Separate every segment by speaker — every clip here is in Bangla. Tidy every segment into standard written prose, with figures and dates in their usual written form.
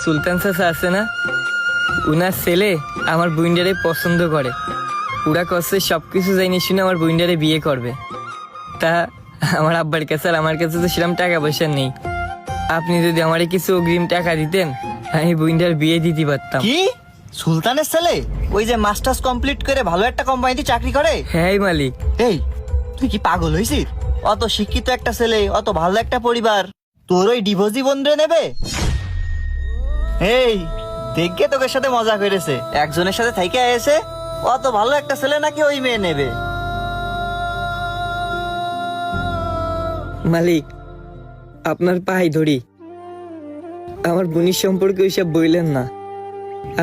Speaker 1: সুলতান চাচা আছে না, উনার ছেলে আমার বুইন্ডারে পছন্দ করে। পুরা কষ্টে সবকিছু জানি শুনে আমার বুইন্ডারে বিয়ে করবে। তা আমার আব্বার কাছে আর আমার কাছে তো সেরকম টাকা পয়সা নেই। আপনি যদি আমারে কিছু অগ্রিম টাকা দিতেন, আমি বুইন্ডার বিয়ে দিতে পারতাম।
Speaker 2: কি সুলতানের ছেলে ওই যে মাস্টার্স কমপ্লিট করে ভালো একটা কোম্পানিতে চাকরি করে?
Speaker 1: হ্যাঁ মালিক।
Speaker 2: এই তুই কি পাগল হয়েছিস? অত শিক্ষিত একটা ছেলে, অত ভালো একটা পরিবার, তোর ওই ডিভোর্সি বন্ধুরে নেবে? এই দেখে তোকে সাথে মজা করেছে, একজনের সাথে থাইকে এসে অত ভালো একটা ছেলে নাকি ওই মেয়ে নেবে?
Speaker 1: মালিক আপনার পায়ে ধরি, আমার বোনের সম্পর্কে ওইসব বললেন না।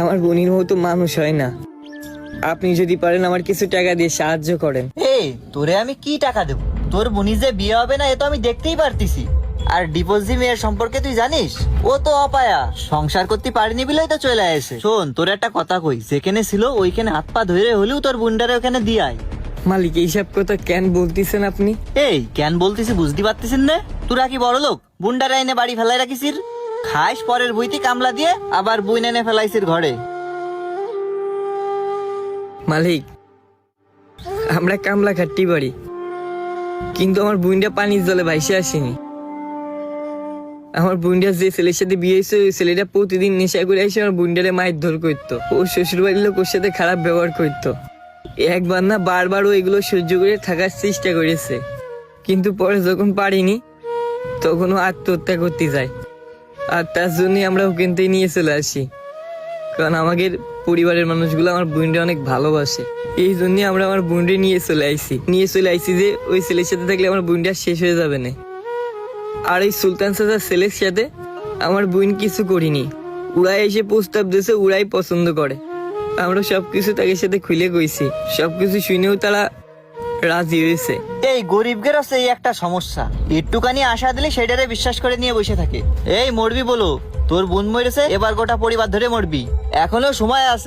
Speaker 1: আমার বোনের মতো মানুষ হয় না। আপনি যদি পারেন আমার কিছু টাকা দিয়ে সাহায্য করেন।
Speaker 2: এই তোরে আমি কি টাকা দেবো? তোর বোনি যে বিয়ে হবে না এ তো আমি দেখতেই পারতেছি। আর ডিভোর্সি মেয়ের সম্পর্কে তুই জানিস? ও তো অপায়া, সংসার করতে পারিনি বলেই তো চলে আসে। শোন তোর একটা কথা কই, যেখানে ছিল ওইখানে হাত পা ধরে হলেও তোর বুন্ডারে ওখানে দিয়ে আয়।
Speaker 1: মালিক এইসব কথা কেন বলতেছেন আপনি?
Speaker 2: এই কেন বলতেছি বুঝতে পারতেছিস না? তোরা কি বড় লোক বুন্ডারে এনে বাড়ি ফেলাই রাখিসির? খাইস পরের বইতে কামলা দিয়ে, আবার বই এনে ফেলাইছির ঘরে।
Speaker 1: মালিক আমরা কামলা খাটতে পারি, কিন্তু আমার বুইন্ডা পানির জলে ভাইসে আসেনি। আমার বুইন্ডা যে ছেলের সাথে বিয়ে হয়েছে ওই ছেলেটা প্রতিদিন নেশা করে এসে আমার বুইন্ডারে মায়ের ধর করতো। ওর শ্বশুর বাড়ির লোক ওর সাথে খারাপ ব্যবহার করতো। একবার না বারবার ও এগুলো সহ্য করে থাকার চেষ্টা করেছে, কিন্তু পরে যখন পারিনি তখন ও আত্মহত্যা করতে যায়। আর তার জন্যই আমরা ওখান থেকে নিয়ে চলে আসি, কারণ আমাদের পরিবারের মানুষগুলো আমার বোনটা অনেক ভালোবাসে। এই জন্যই আমরা আমার বোনটা নিয়ে চলে আইছি যে ওই ছেলের সাথে থাকলে আমার বোনটা শেষ হয়ে যাবে না। আর এই সুলতান চাচার ছেলের সাথে আমার বোন কিছু করিনি, ওরাই এসে প্রস্তাব দিয়েছে, ওরাই পছন্দ করে। আমরা সবকিছু তাদের সাথে খুলে কইছি, সবকিছু শুনেও তারা রাজি হয়েছে।
Speaker 2: এই গরিবদের আছে এই একটা সমস্যা, একটুখানি আশা দিলে সেটারে বিশ্বাস করে নিয়ে বসে থাকে। এই মরবি বলো, তোর বোন মরেছে, এবার গোটা পরিবার ধরে মরবি, এখনো সময় আছে।